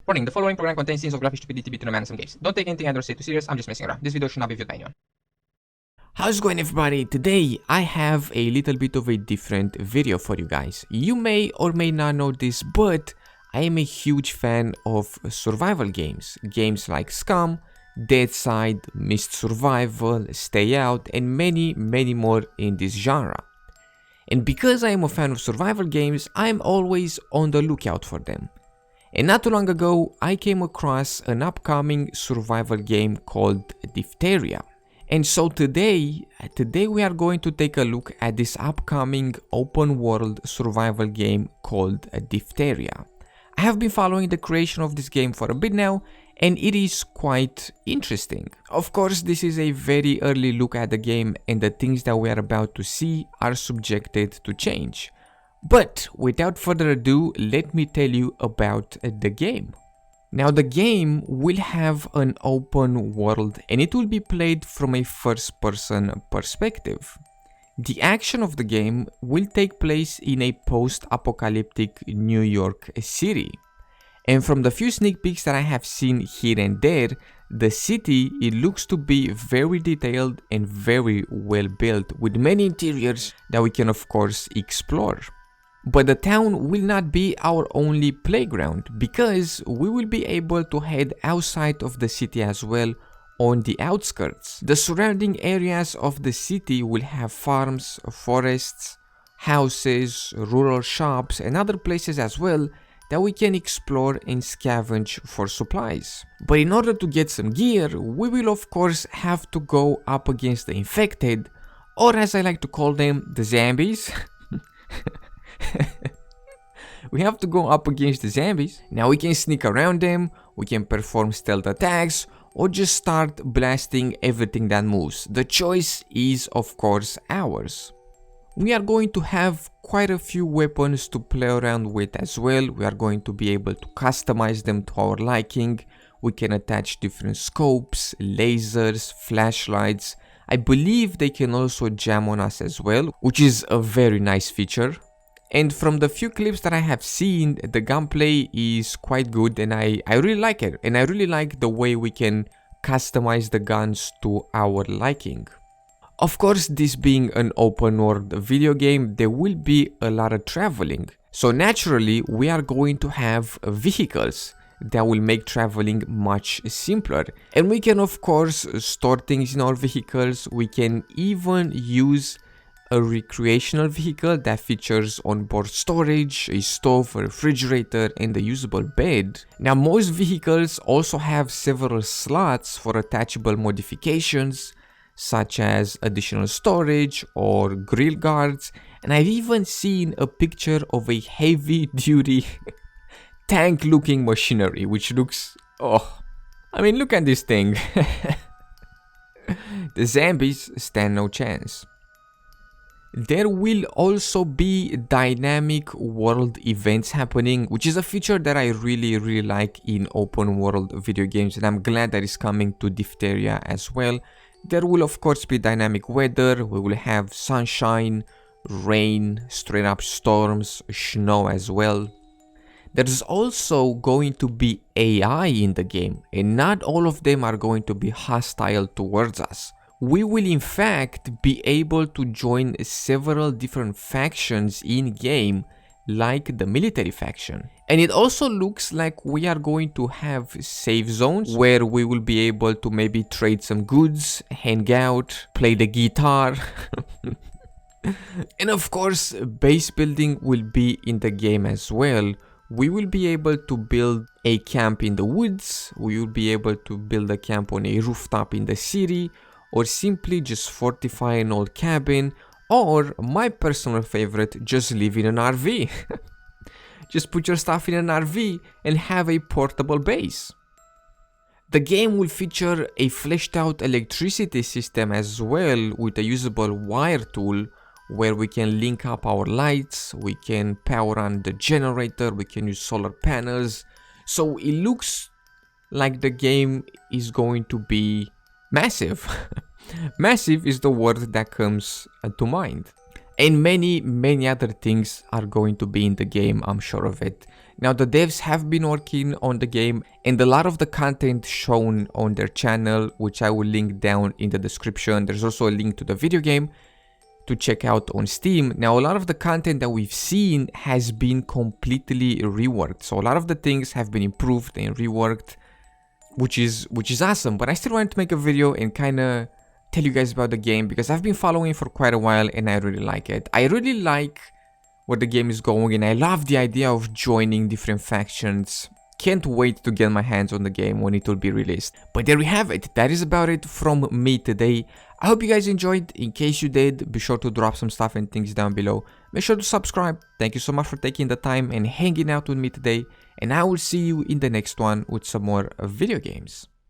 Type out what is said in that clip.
Warning, the following program contains scenes of graphic stupidity between a man and some gays. Don't take anything I don't say too serious, I'm just messing around. This video should not be viewed by anyone. How's it going, everybody? Today I have a little bit of a different video for you guys. You may or may not know this, but I am a huge fan of survival games. Games like Scum, Deadside, Mist Survival, Stay Out, and many more in this genre. And because I am a fan of survival games, I am always on the lookout for them. And not too long ago, I came across an upcoming survival game called Diphtheria. And so today we are going to take a look at this upcoming open world survival game called Diphtheria. I have been following the creation of this game for a bit now, and it is quite interesting. Of course, this is a very early look at the game, and the things that we are about to see are subjected to change. But without further ado, let me tell you about the game. Now, the game will have an open world and it will be played from a first-person perspective. The action of the game will take place in a post-apocalyptic New York City. And from the few sneak peeks that I have seen here and there, the city, it looks to be very detailed and very well built, with many interiors that we can of course explore. But the town will not be our only playground, because we will be able to head outside of the city as well, on the outskirts. The surrounding areas of the city will have farms, forests, houses, rural shops and other places as well that we can explore and scavenge for supplies. But in order to get some gear, we will of course have to go up against the infected, or as I like to call them, the zombies. We have to go up against the zombies. Now we can sneak around them, we can perform stealth attacks, or just start blasting everything that moves. The choice is of course ours. We are going to have quite a few weapons to play around with as well. We are going to be able to customize them to our liking. We can attach different scopes, lasers, flashlights. I believe they can also jam on us as well, which is a very nice feature. And from the few clips that I have seen, the gunplay is quite good and I really like it. And I really like the way we can customize the guns to our liking. Of course, this being an open world video game, there will be a lot of traveling. So naturally, we are going to have vehicles that will make traveling much simpler. And we can of course store things in our vehicles. We can even use a recreational vehicle that features onboard storage, a stove, a refrigerator and a usable bed. Now, most vehicles also have several slots for attachable modifications, such as additional storage or grill guards, and I've even seen a picture of a heavy duty tank looking machinery, which looks, look at this thing. The zombies stand no chance. There will also be dynamic world events happening, which is a feature that I really like in open world video games, and I'm glad that it's coming to Diphtheria as well. There will of course be dynamic weather. We will have sunshine, rain, straight up storms, snow as well. There's also going to be AI in the game, and not all of them are going to be hostile towards us. We will in fact be able to join several different factions in game, like the military faction. And it also looks like we are going to have safe zones where we will be able to maybe trade some goods, hang out, play the guitar. And of course, base building will be in the game as well. We will be able to build a camp in the woods, we will be able to build a camp on a rooftop in the city, or simply just fortify an old cabin, or my personal favorite, just live in an RV. Just put your stuff in an RV and have a portable base. The game will feature a fleshed out electricity system as well, with a usable wire tool where we can link up our lights, we can power on the generator, we can use solar panels. So it looks like the game is going to be massive. Massive is the word that comes to mind. And many other things are going to be in the game, I'm sure of it. Now the devs have been working on the game, and a lot of the content shown on their channel, which I will link down in the description. There's also a link to the video game to check out on Steam. Now a lot of the content that we've seen has been completely reworked. So a lot of the things have been improved and reworked, which is awesome. But I still wanted to make a video and kind of tell you guys about the game because I've been following for quite a while and I really like it. I really like where the game is going and I love the idea of joining different factions. Can't wait to get my hands on the game when it will be released. But there we have it. That is about it from me today. I hope you guys enjoyed. In case you did, be sure to drop some stuff and things down below. Make sure to subscribe. Thank you so much for taking the time and hanging out with me today. And I will see you in the next one with some more video games.